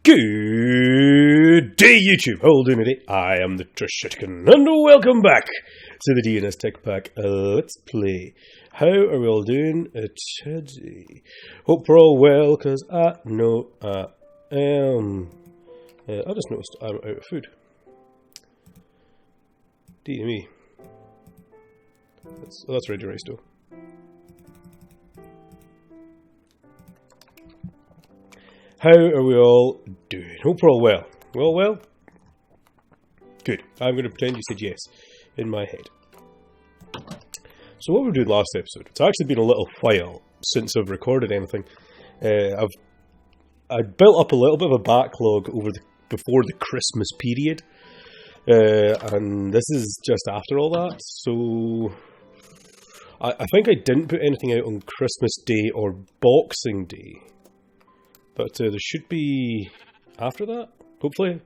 Good day, YouTube. How are you doing today? I am the Trishitkin, and welcome back to the Dns Techpack Let's Play. How are we all doing today? Hope we're all well, because I know I am. I just noticed I'm out of food. Dear me. That's ready rice though. How are we all doing? Hope we're all well. We're all well? Good. I'm going to pretend you said yes in my head. So what we were doing last episode, it's actually been a little while since I've recorded anything. I built up a little bit of a backlog before the Christmas period. And this is just after all that. So I think I didn't put anything out on Christmas Day or Boxing Day. But there should be after that, hopefully,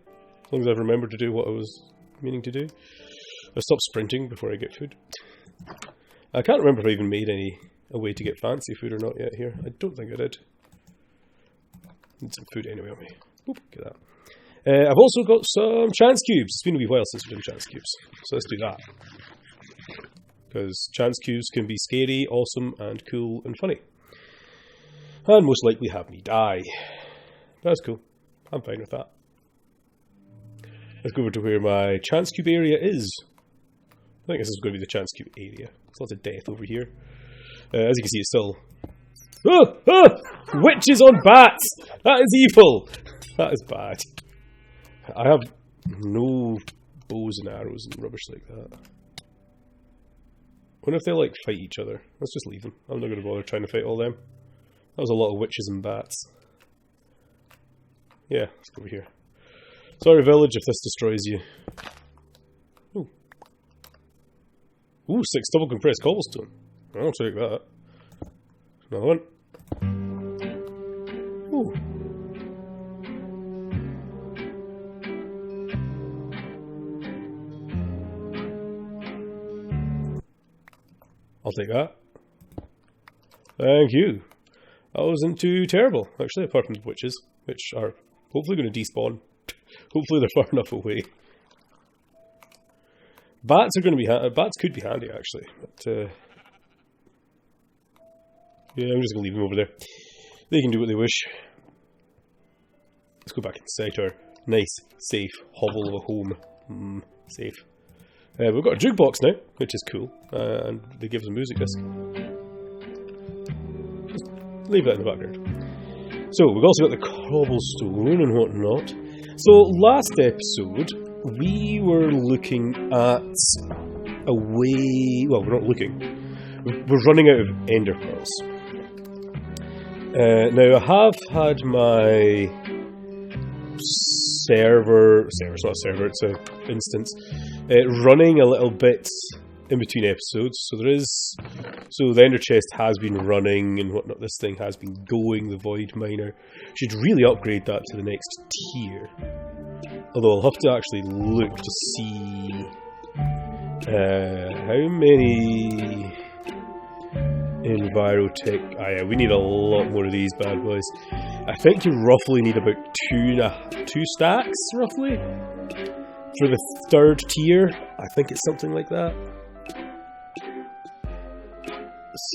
as long as I've remembered to do what I was meaning to do. I stopped sprinting before I get food. I can't remember if I even made a way to get fancy food or not yet here. I don't think I did. Need some food anyway on me. Oop, get that. I've also got some chance cubes. It's been a wee while since we've done chance cubes, so let's do that. Because chance cubes can be scary, awesome, and cool and funny. And most likely have me die. That's cool. I'm fine with that. Let's go over to where my chance cube area is. I think this is going to be the chance cube area. There's lots of death over here. As you can see, it's still... Oh! Oh! Witches on bats! That is evil! That is bad. I have no bows and arrows and rubbish like that. I wonder if they like fight each other. Let's just leave them. I'm not going to bother trying to fight all them. That was a lot of witches and bats. Yeah, let's go over here. Sorry, village, if this destroys you. Ooh. Ooh, 6 double compressed cobblestone. I'll take that. Another one. Ooh. I'll take that. Thank you. That wasn't too terrible, actually, apart from the witches, which are hopefully going to despawn. Hopefully they're far enough away. Bats are going to be bats could be handy, actually. But, yeah, I'm just going to leave them over there. They can do what they wish. Let's go back inside our nice, safe hovel of a home. Safe. We've got a jukebox now, which is cool, and they give us a music disc. Leave that in the background. So, we've also got the cobblestone and whatnot. So, last episode, we were looking at a way... Well, we're not looking. We're running out of ender pearls. Now, I have had my server... Server's not a server, it's an instance. Running a little bit in between episodes, so the ender chest has been running and whatnot. This thing has been going, the void miner. Should really upgrade that to the next tier, although I'll have to actually look to see how many envirotech. Yeah, we need a lot more of these bad boys. I think you roughly need about two stacks roughly for the 3rd tier. I think it's something like that.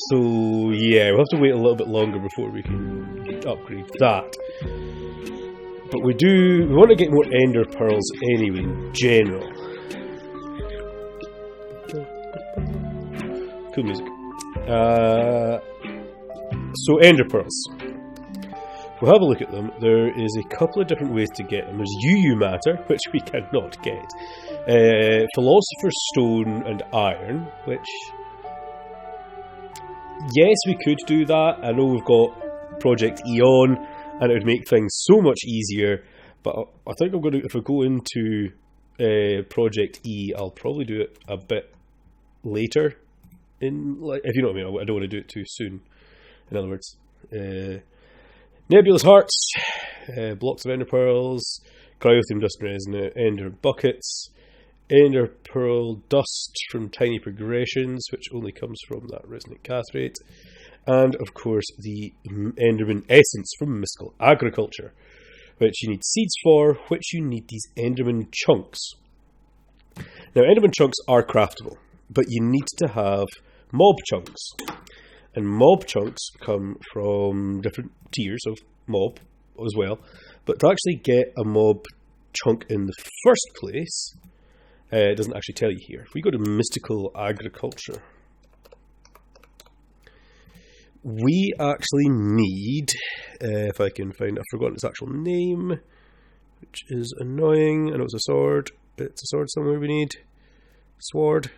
So, yeah, we'll have to wait a little bit longer before we can upgrade that. But we want to get more ender pearls anyway, in general. Cool music. So, ender pearls. We'll have a look at them. There is a couple of different ways to get them. There's UU matter, which we cannot get. Philosopher's stone and iron, which... Yes, we could do that. I know we've got Project Eon, and it would make things so much easier. But I think I'm going to, if I go into Project E, I'll probably do it a bit later. If you know what I mean, I don't want to do it too soon. In other words, nebulous hearts, blocks of ender pearls, cryothium dust resonate, ender buckets. Ender pearl dust from tiny progressions, which only comes from that resonant cast rate, and of course the Enderman essence from mystical agriculture, which you need seeds for, which you need these Enderman chunks. Now, Enderman chunks are craftable, but you need to have mob chunks. And mob chunks come from different tiers of mob as well. But to actually get a mob chunk in the first place, it doesn't actually tell you here. If we go to Mystical Agriculture, we actually need, if I can find, I've forgotten its actual name, which is annoying. I know it's a sword. It's a sword somewhere we need. Sword.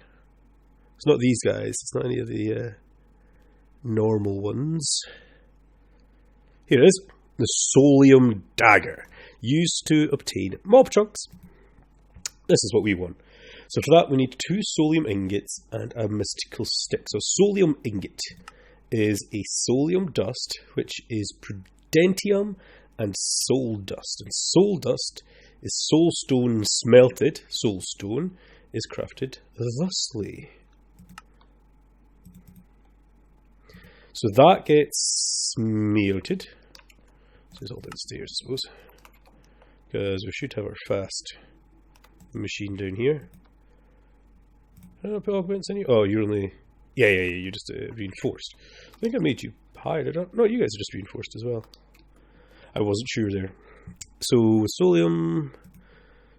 It's not these guys. It's not any of the normal ones. Here it is. The Solium Dagger. Used to obtain mob chunks. This is what we want. So for that we need 2 Solium ingots and a mystical stick. So Solium ingot is a Solium dust, which is Prudentium and Soul dust. And Soul dust is soul stone smelted. Soul stone is crafted thusly. So that gets melted. So it's all downstairs, I suppose. Because we should have our fast machine down here. Did I put augments in you? Oh, you're only... Yeah, you're just reinforced. I think I made you higher, did I? No, you guys are just reinforced as well. I wasn't sure there. So, Solium...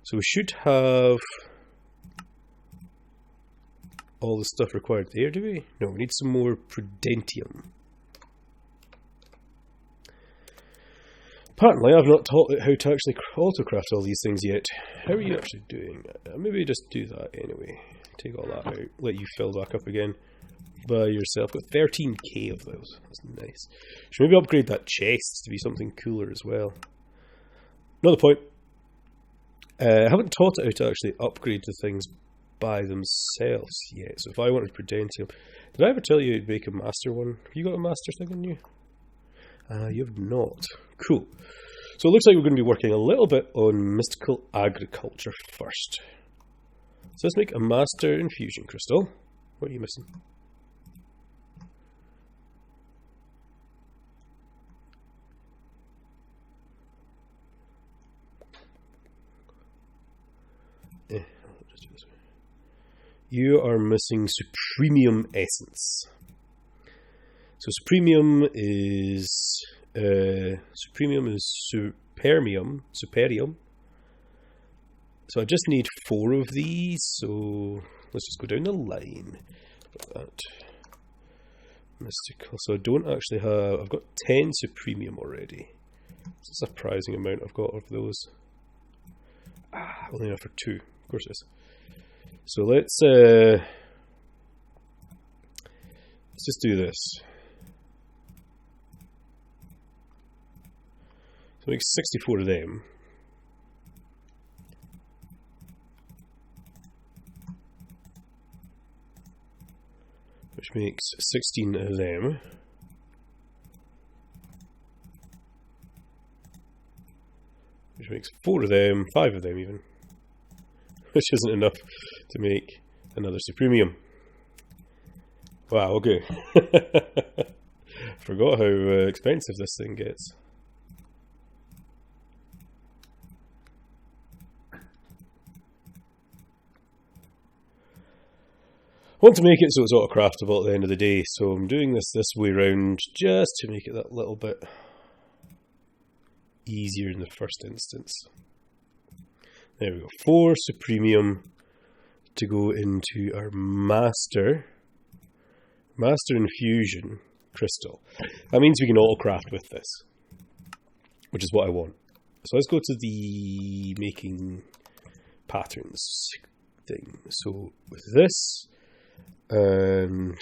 So we should have all the stuff required there, do we? No, we need some more Prudentium. Apparently, I've not taught it how to actually autocraft all these things yet. How are you actually doing? Maybe just do that anyway. Take all that out. Let you fill back up again by yourself. Got 13k of those. That's nice. Should maybe upgrade that chest to be something cooler as well. Another point. I haven't taught it how to actually upgrade the things by themselves yet. So if I wanted Prudentium... Did I ever tell you to make a master one? Have you got a master thing on you? You have not. Cool. So it looks like we're going to be working a little bit on Mystical Agriculture first. So let's make a Master Infusion Crystal. What are you missing? I'll just do this way. You are missing Supremium Essence. So Supremium is Superium. So I just need 4 of these. So let's just go down the line. Got that. Mystical. So I don't actually have. I've got 10 Supremium already. It's a surprising amount I've got of those. Only enough for 2. Of course it is. So let's just do this. So make 64 of them. Which makes 16 of them. Which makes 4 of them, 5 of them even. Which isn't enough to make another Supremium. Wow, okay. Forgot how expensive this thing gets. I want to make it so it's auto-craftable at the end of the day, so I'm doing this way round just to make it that little bit easier in the first instance. There we go, 4 Supremium to go into our Master Infusion Crystal. That means we can auto-craft with this, which is what I want. So let's go to the making patterns thing. So with this, and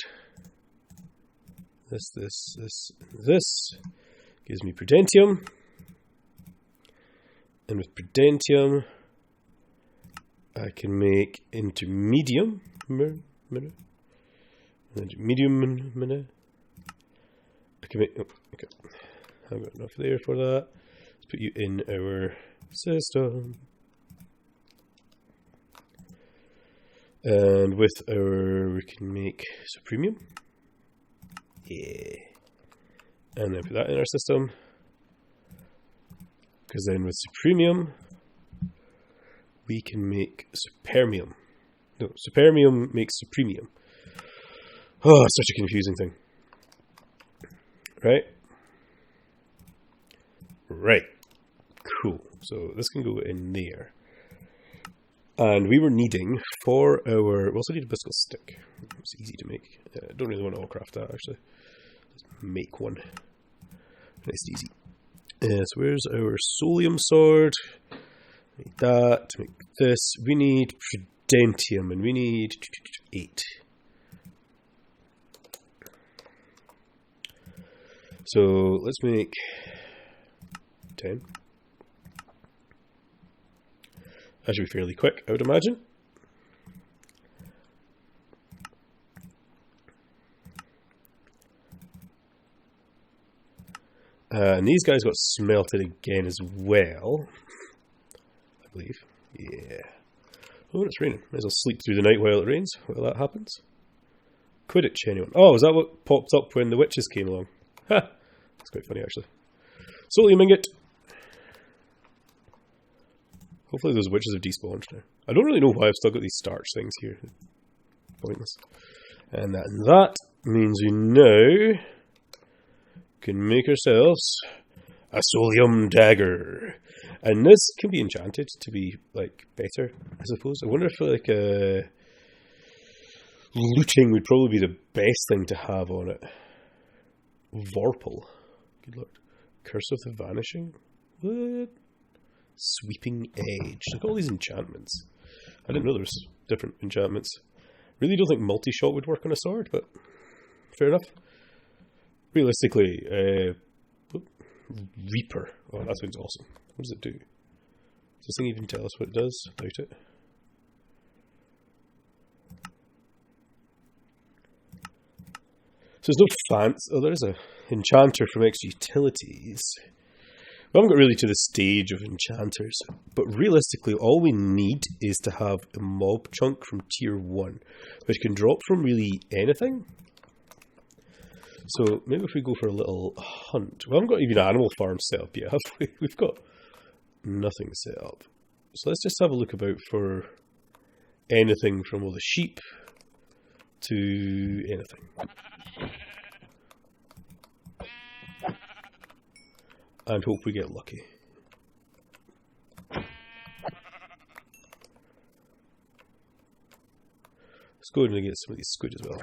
this gives me Prudentium, and with Prudentium I can make into medium, I can make, okay, I've got enough there for that. Let's put you in our system. And with our, we can make Supremium. Yeah. And then put that in our system. Because then with supremium, we can make supermium. No, supermium makes supremium. Oh, it's such a confusing thing. Right? Right. Cool. So this can go in there. And we were needing for our... We also need a biscuit stick. It's easy to make. I don't really want to all craft that, actually. Let's make one. Nice and easy. So where's our solium sword? Make that. To make this. We need prudentium, and we need 8. So let's make 10. That should be fairly quick, I would imagine. And these guys got smelted again as well, I believe. Yeah. Oh, it's raining. Might as well sleep through the night while it rains, while that happens. Quidditch, anyone? Oh, is that what popped up when the witches came along? Ha! That's quite funny, actually. Solium ingot. Hopefully those witches have despawned now. I don't really know why I've still got these starch things here. Pointless. And that means we now can make ourselves a solium dagger. And this can be enchanted to be, like, better, I suppose. I wonder if, like, looting would probably be the best thing to have on it. Vorpal. Good lord. Curse of the Vanishing? What? Sweeping Edge. Look at all these enchantments. I didn't know there was different enchantments. Really don't think multi-shot would work on a sword, but fair enough. Realistically, Reaper. Oh, that sounds awesome. What does it do? Does this thing even tell us what it does? Doubt it. So there's no fancy. Oh, there's a enchanter from extra utilities. We haven't got really to the stage of enchanters, but realistically all we need is to have a mob chunk from tier 1, which can drop from really anything. So maybe if we go for a little hunt. We haven't got even animal farm set up yet, have we? We've got nothing set up. So let's just have a look about for anything from all the sheep to anything. And hope we get lucky. Let's go and get some of these squid as well.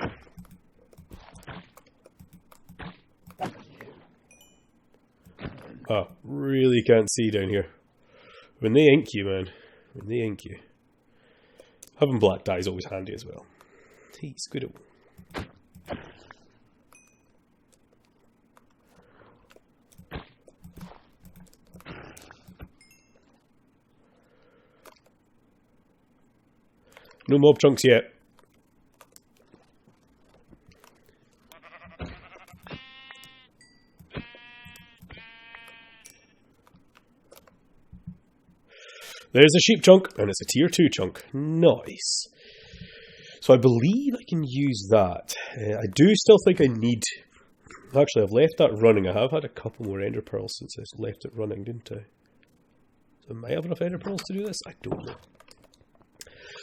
Ah, really can't see down here. When they ink you, man. When they ink you. Having black dye is always handy as well. Hey, squiddo. No mob chunks yet. There's a sheep chunk, and it's a tier 2 chunk. Nice. So I believe I can use that. I do still think I need... Actually, I've left that running. I have had a couple more ender pearls since I left it running, didn't I? So I might have enough ender pearls to do this? I don't know.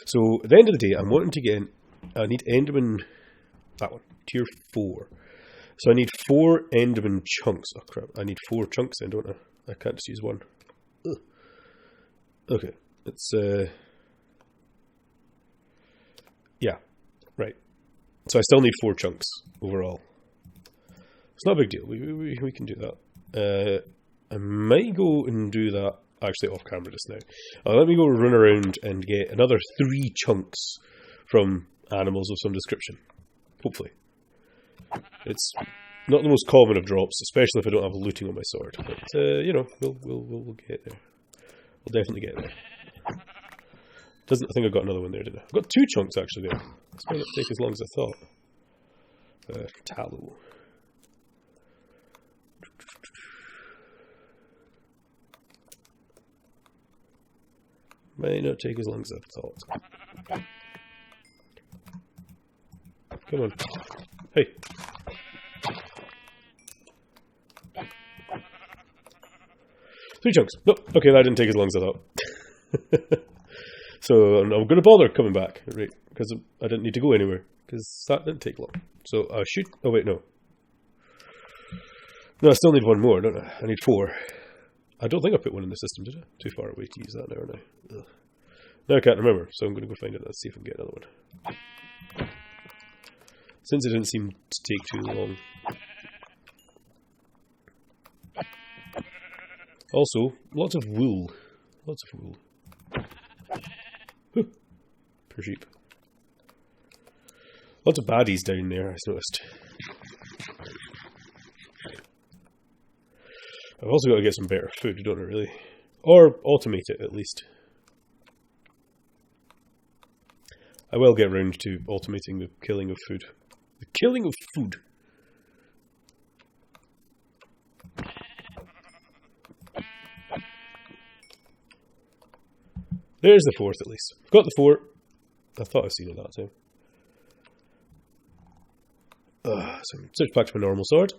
So, at the end of the day, I'm wanting to get in... I need Enderman... That one. Tier 4. So I need 4 Enderman chunks. Oh crap, I need 4 chunks then, don't I? I can't just use one. Ugh. Okay, it's... Yeah, right. So I still need 4 chunks overall. It's not a big deal, we can do that. I might go and do that actually off camera just now. Let me go run around and get another 3 chunks from animals of some description. Hopefully. It's not the most common of drops, especially if I don't have looting on my sword. But, you know, we'll get there. We'll definitely get there. I think I got another one there, did I? I've got 2 chunks actually there. This might not take as long as I thought. Tallow. Might not take as long as I thought. Come on. Hey. 3 chunks. Nope. Okay, that didn't take as long as I thought. So I'm going to bother coming back, right? Because I didn't need to go anywhere. Because that didn't take long. So I should... Oh, wait, no. No, I still need 1 more, don't I? I need 4. I don't think I put 1 in the system, did I? Too far away to use that now, aren't I? Ugh. Now I can't remember, so I'm going to go find it and see if I can get another one. Since it didn't seem to take too long. Also, lots of wool. Lots of wool. Whew. Per sheep. Lots of baddies down there, I noticed. I've also got to get some better food, don't I, really? Or automate it, at least. I will get around to automating the killing of food. The killing of food! There's the 4th, at least. I've got the 4. I thought I'd seen it that time. So switch back to my normal sword.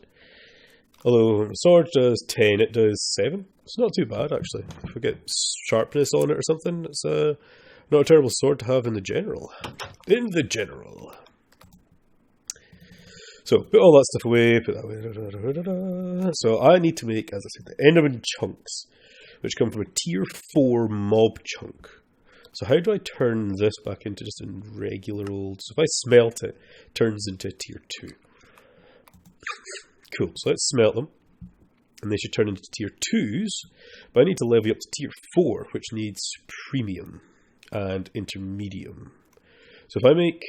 Although the sword does 10, it does 7. It's not too bad, actually. If I get sharpness on it or something, it's not a terrible sword to have in the general. In the general. So, put all that stuff away, put that away. So, I need to make, as I said, the Enderman chunks, which come from a tier 4 mob chunk. So, how do I turn this back into just a regular old... So, if I smelt it, it turns into a tier 2. Cool, so let's smelt them. And they should turn into tier 2s. But I need to level up to tier 4, which needs premium and intermedium. So if I make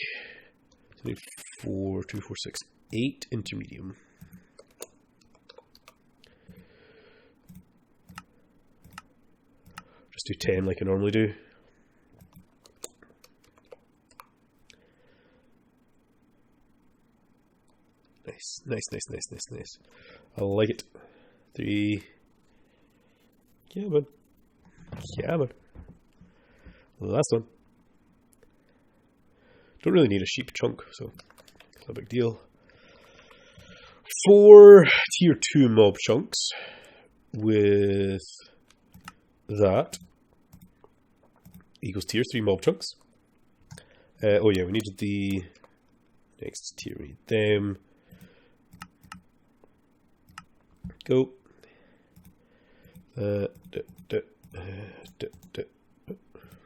4, 2, 4, 6, 8 intermedium. Just do 10 like I normally do. Nice, nice, nice, nice, nice, nice. I like it. 3. Yeah, man. Yeah, man. Last one. Don't really need a sheep chunk, so it's no big deal. 4 tier 2 mob chunks with that equals tier 3 mob chunks. Oh yeah, we needed the next tier. We need them. Go.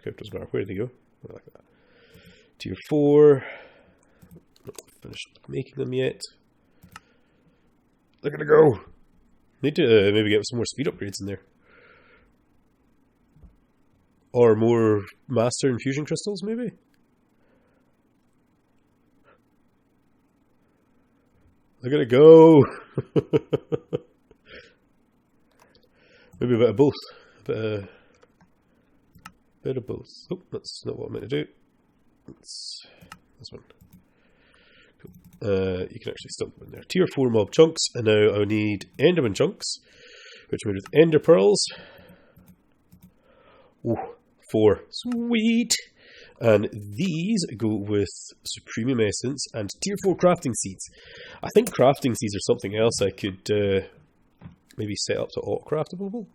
Cryptos bar. Where did they go? Like that. Tier 4. Not finished making them yet. Look at it go. Need to maybe get some more speed upgrades in there. Or more master infusion crystals, maybe? Look at it go. Maybe a bit of both. A bit of both. Oh, that's not what I meant to do. That's this one. Cool. You can actually still put in there. Tier 4 mob chunks, and now I need Enderman chunks, which are made with Ender pearls. Ooh, 4. Sweet! And these go with Supremium Essence and Tier 4 crafting seeds. I think crafting seeds are something else I could maybe set up to auto-craftable.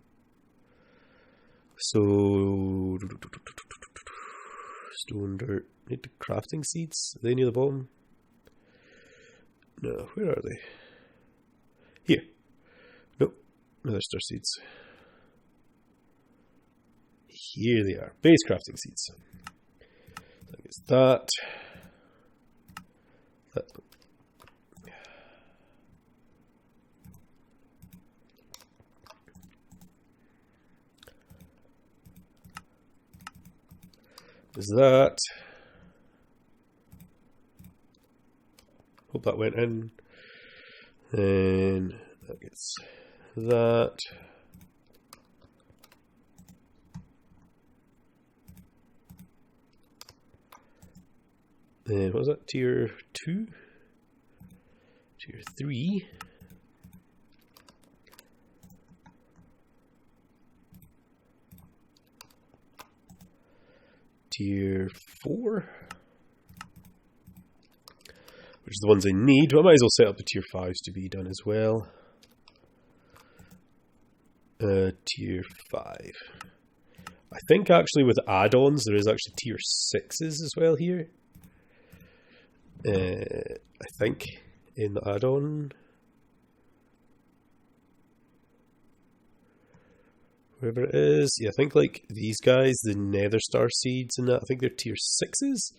So, stone, dirt. Need the crafting seeds? Are they near the bottom? No, where are they? Here. Nope. No, they're star seeds. Here they are. Base crafting seeds. I guess that. That. Is that. Hope that went in. And that gets that. And what was that? Tier 2? Tier 3? Tier 4? Which is the ones I need. Well, I might as well set up the tier 5s to be done as well. Tier 5. I think actually with add-ons there is actually tier 6s as well here. I think in the add-on. Whoever it is. Yeah, I think like these guys, the Nether Star Seeds and that, I think they're tier 6s.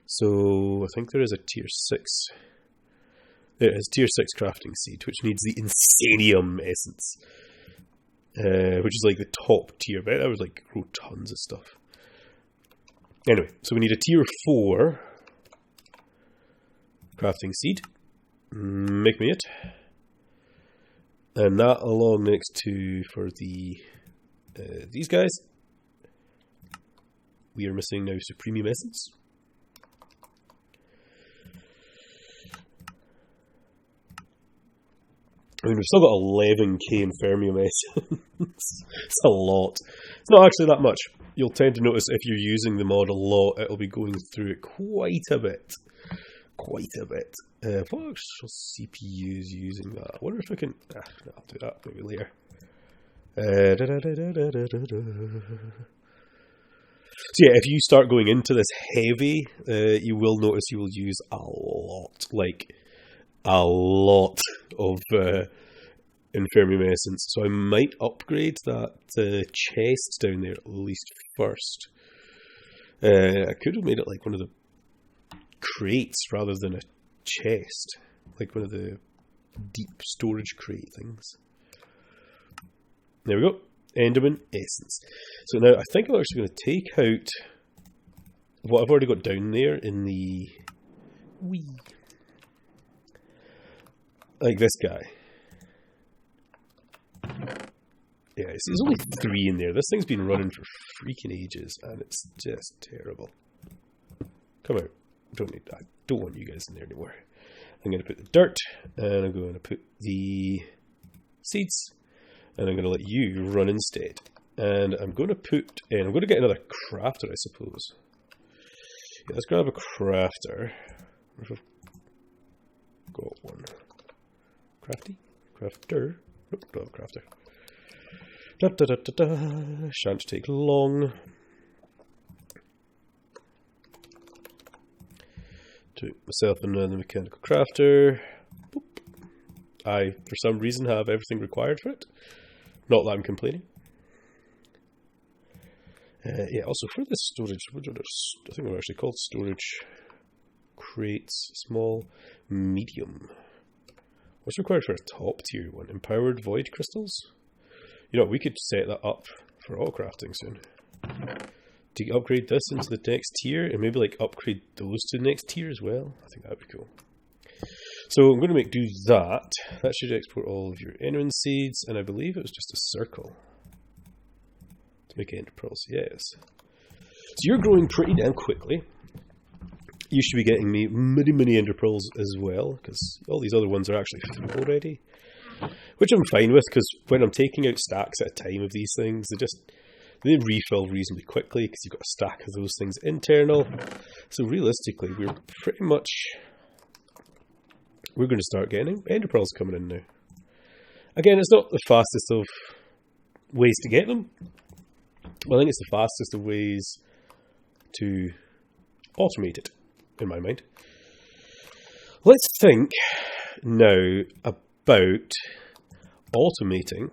So I think there is a tier 6. There is tier 6 crafting seed, which needs the Insanium essence. Which is like the top tier, but that would like grow tons of stuff. Anyway, so we need a tier 4 crafting seed. Make me it. And that along next to, for the these guys, we are missing now Supremium Essence. I mean, we've still got 11k Infermium Essence. It's a lot. It's not actually that much. You'll tend to notice if you're using the mod a lot, it'll be going through it quite a bit. Quite a bit. What actual CPU is using that? I wonder if I can... no, I'll do that maybe later. So yeah, if you start going into this heavy, you will notice you will use a lot. Like, a lot of Infermium Essence. So I might upgrade that chest down there at least first. I could have made it like one of the crates rather than a chest. Like one of the deep storage crate things. There we go. Enderman Essence. So now I think I'm actually going to take out what I've already got down there in the... Wee. Like this guy. Yeah, there's only 3 in there. This thing's been running for freaking ages, and it's just terrible. Come out. I don't want you guys in there anymore. I'm going to put the dirt, and I'm going to put the seeds, and I'm going to let you run instead. And I'm going to put in... I'm going to get another crafter, I suppose. Yeah, let's grab a crafter. Got one. Crafty? Crafter? Nope, not a crafter. Shan't take long. To myself another mechanical crafter. Boop. I, for some reason, have everything required for it. Not that I'm complaining. Yeah, also for this storage, I think they're actually called storage crates, small, medium. What's required for a top tier one? Empowered void crystals? You know, we could set that up for all crafting soon. To upgrade this into the next tier, and maybe like upgrade those to the next tier as well. I think that would be cool. So I'm going to do that. That should export all of your enderman seeds, and I believe it was just a circle to make ender pearls. Yes. So you're growing pretty damn quickly. You should be getting me many ender pearls as well, because all these other ones are actually full already. Which I'm fine with, because when I'm taking out stacks at a time of these things, they refill reasonably quickly, because you've got a stack of those things internal. So realistically, we're going to start getting ender pearls coming in now. Again, it's not the fastest of ways to get them. Well, I think it's the fastest of ways to automate it, in my mind. Let's think now about automating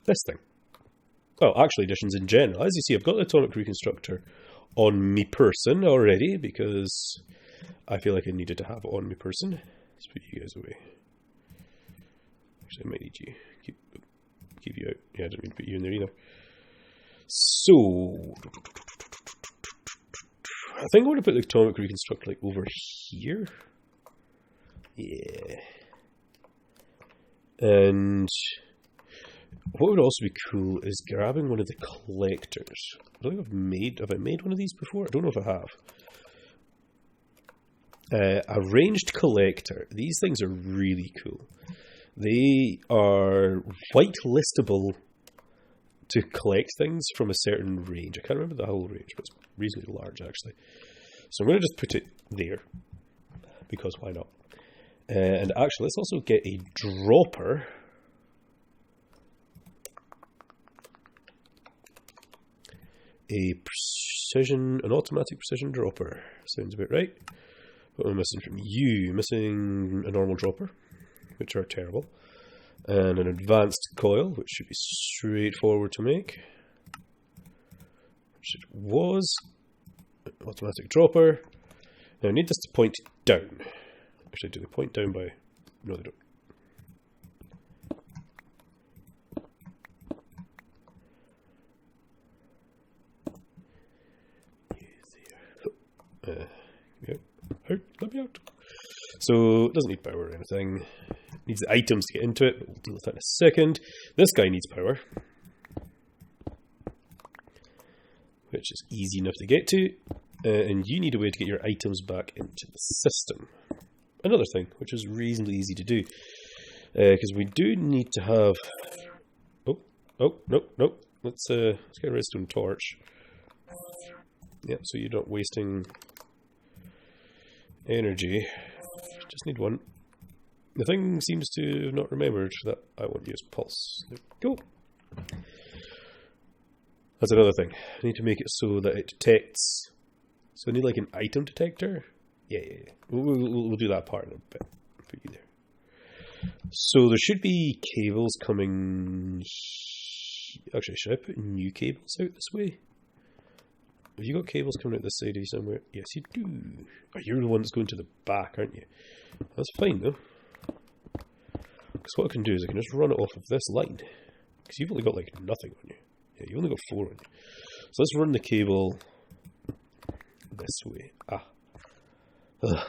this thing. Well, actually additions in general. As you see, I've got the Atomic Reconstructor on me person already, because I feel like I needed to have it on me person. Let's put you guys away. Actually, I might need you. Keep you out. Yeah, I didn't mean to put you in there either. So, I think I want to put the Atomic Reconstructor like over here. Yeah. And what would also be cool is grabbing one of the collectors. I don't think have I made one of these before? I don't know if I have. A ranged collector. These things are really cool. They are whitelistable to collect things from a certain range. I can't remember the whole range, but it's reasonably large actually. So I'm going to just put it there, because why not? And actually, let's also get a dropper an automatic precision dropper. Sounds about right. What am I missing from you? Missing a normal dropper, which are terrible. And an advanced coil, which should be straightforward to make. Which it was. Automatic dropper. Now I need this to point down. Actually, do they point down by... No, they don't. Out, let me out. So it doesn't need power or anything. It needs the items to get into it, but we'll deal with that in a second. This guy needs power, which is easy enough to get to. And you need a way to get your items back into the system. Another thing, which is reasonably easy to do, because we do need to have. Nope. Let's get a redstone torch. Yep, so you're not wasting energy. Just need one. The thing seems to have not remembered that I want to use pulse. There we go. That's another thing. I need to make it so that it detects. So I need like an item detector. Yeah. We'll do that part in a bit. Put you there. So there should be cables coming. Actually, should I put new cables out this way? Have you got cables coming out this side of you somewhere? Yes, you do. Oh, you're the one that's going to the back, aren't you? That's fine, though. Because what I can do is I can just run it off of this line. Because you've only got, like, nothing on you. Yeah, you've only got 4 on you. So let's run the cable this way. Ugh.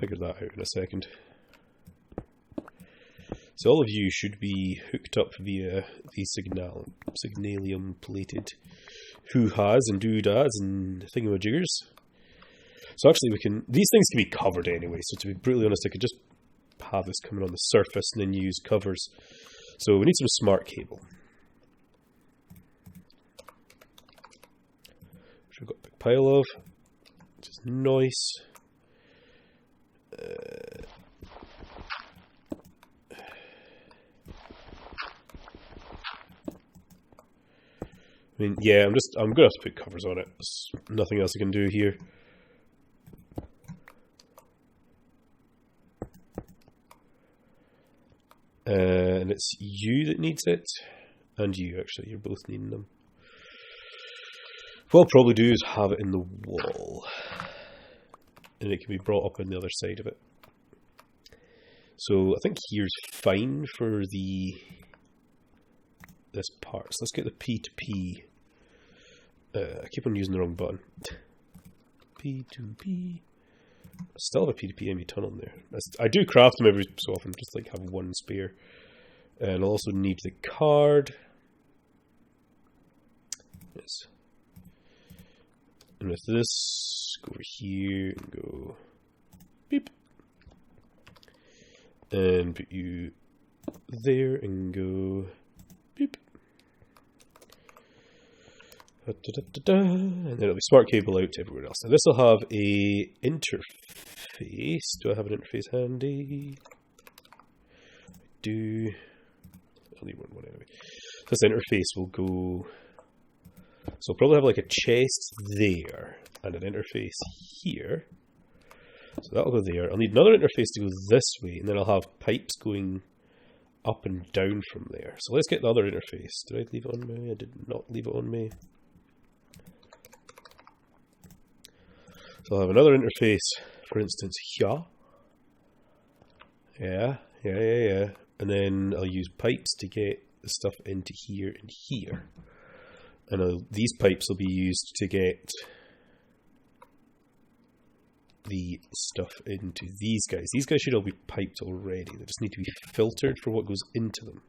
Figure that out in a second. So all of you should be hooked up via the signalium plated hoo-has and doodads and thingamajiggers. So actually these things can be covered anyway, so to be brutally honest, I could just have this coming on the surface and then use covers. So we need some smart cable. Which we've got a big pile of, which is nice. I mean, yeah, I'm going to have to put covers on it. There's nothing else I can do here. And it's you that needs it. And you, actually. You're both needing them. What I'll probably do is have it in the wall. And it can be brought up on the other side of it. So I think here's fine for this part. So let's get the P to P. I keep on using the wrong button. P to P. I still have a P to P ME tunnel in there. I do craft them every so often, just like have one spare. And I'll also need the card. Yes. And with this, go over here and go beep. And put you there and go beep. And then it'll be smart cable out to everywhere else. Now this will have a interface. Do I have an interface handy? I do. I'll leave one anyway. This interface will go. So I'll probably have like a chest there and an interface here. So that'll go there. I'll need another interface to go this way, and then I'll have pipes going up and down from there. So let's get the other interface. Did I leave it on me? I did not leave it on me. So I'll have another interface, for instance, here. Yeah. And then I'll use pipes to get the stuff into here and here. And these pipes will be used to get the stuff into these guys. These guys should all be piped already. They just need to be filtered for what goes into them.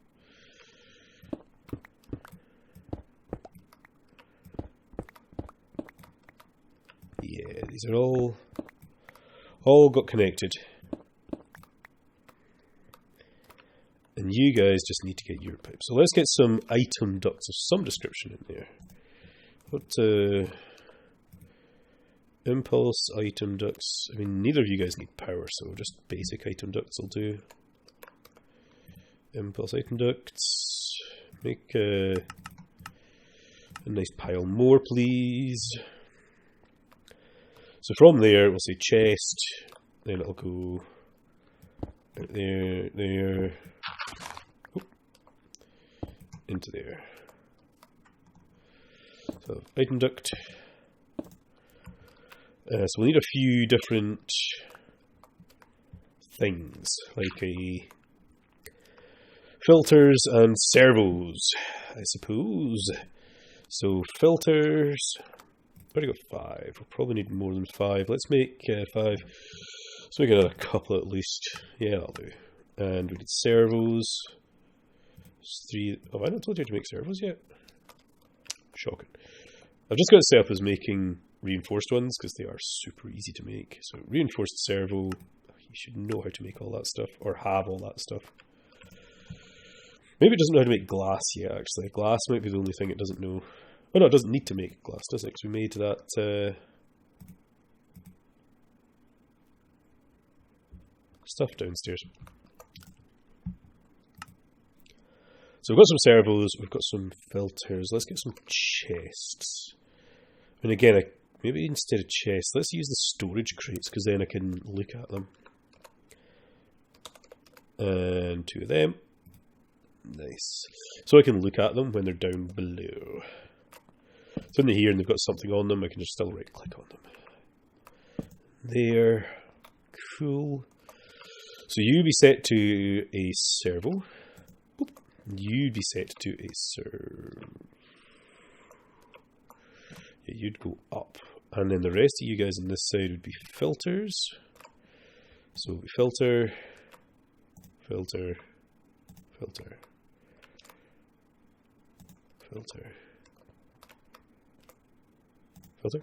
Yeah, these are all got connected. And you guys just need to get your pipes. So let's get some item ducts of some description in there. What impulse item ducts? I mean, neither of you guys need power, so just basic item ducts will do. Impulse item ducts. Make a nice pile more, please. So from there, we'll say chest, then it'll go there, there, into there. So item duct. So we'll need a few different things, like a filters and servos, I suppose. So filters, I've already got 5. We'll probably need more than 5. Let's make 5. Let's make another couple at least. Yeah, that'll do. And we need servos. 3. Oh, I not told you to make servos yet. Shocking. I've just got it set up as making reinforced ones because they are super easy to make. So reinforced servo, you should know how to make all that stuff, or have all that stuff. Maybe it doesn't know how to make glass yet, actually. Glass might be the only thing it doesn't know. Oh no, it doesn't need to make glass, does it? Because we made that stuff downstairs. So we've got some servos, we've got some filters. Let's get some chests. And again, maybe instead of chests, let's use the storage crates, because then I can look at them. And 2 of them. Nice. So I can look at them when they're down below. So in here, and they've got something on them, I can just still right click on them. There. Cool. So you'd be set to a servo. Boop. You'd be set to a servo. Yeah, you'd go up. And then the rest of you guys on this side would be filters. So we filter, filter, filter, filter, filter.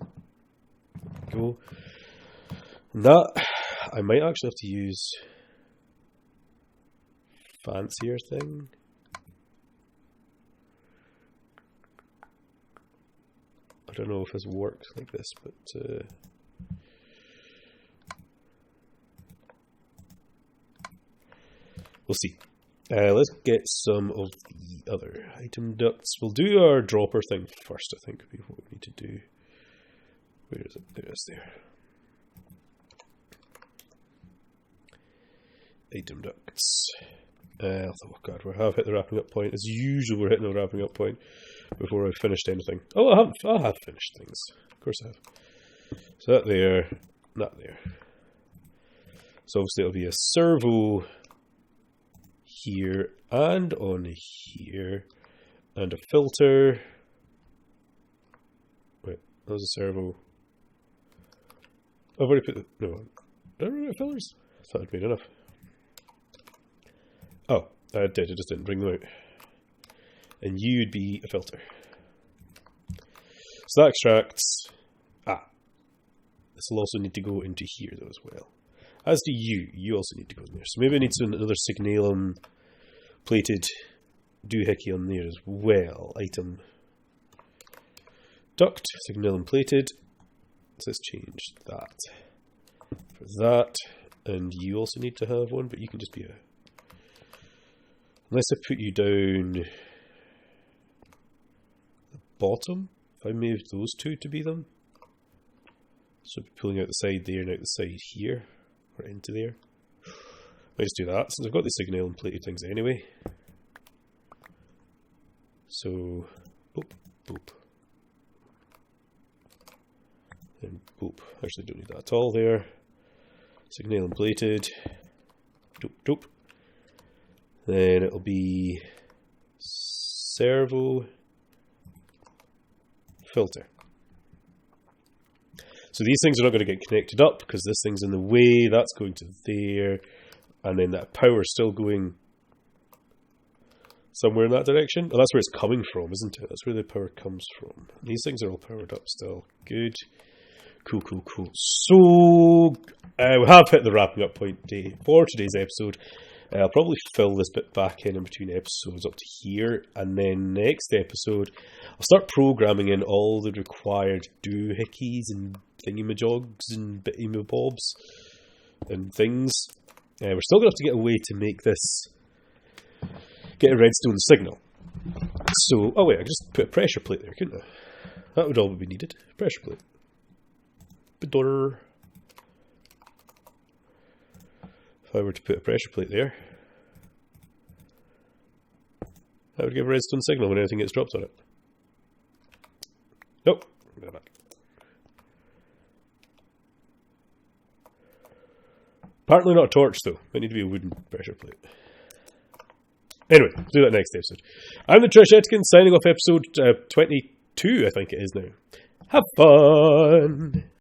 Go. And that, I might actually have to use fancier thing. I don't know if this works like this, but we'll see. Let's get some of the other item ducts. We'll do our dropper thing first, I think, would be what we need to do. Where is it? There it is there. Item ducts. Oh god, we have hit the wrapping up point. As usual, we're hitting the wrapping up point before I've finished anything. Oh, I have finished things. Of course I have. So that there, that there. So obviously it'll be a servo here and on here, and a filter. Wait, that was a servo. I've already put the, no, did I run out of filters? I thought I'd made enough. Oh, I did, I just didn't bring them out. And you'd be a filter. So that extracts, this will also need to go into here though as well. As do you also need to go in there. So maybe I need another signalum plated doohickey on there as well. Item duct, signalum plated. So let's change that for that. And you also need to have one, but you can just be a, unless I put you down the bottom, if I moved those two to be them. So pulling out the side there and out the side here, or into there. Let's do that, since I've got the signalum plated things anyway. So, boop, boop. And boop. Actually don't need that at all there. Signalum plated. Doop, doop. Then it'll be servo filter. So these things are not going to get connected up because this thing's in the way, that's going to there, and then that power's still going somewhere in that direction. Well, that's where it's coming from, isn't it? That's where the power comes from. These things are all powered up still. Good. Cool, cool, cool. So, we have hit the wrapping up point for today's episode. I'll probably fill this bit back in between episodes up to here, and then next episode I'll start programming in all the required doohickeys and thingamajogs and bitty-mabobs and things. We're still going to have to get a way to make this, get a redstone signal. So, oh wait, I could just put a pressure plate there, couldn't I? That would all be needed. Pressure plate. Bador. If I were to put a pressure plate there, that would give a redstone signal when anything gets dropped on it. Nope. Go back. Apparently not a torch though. Might need to be a wooden pressure plate. Anyway, we'll do that next episode. I'm the Trish Etkin, signing off episode 22, I think it is now. Have fun!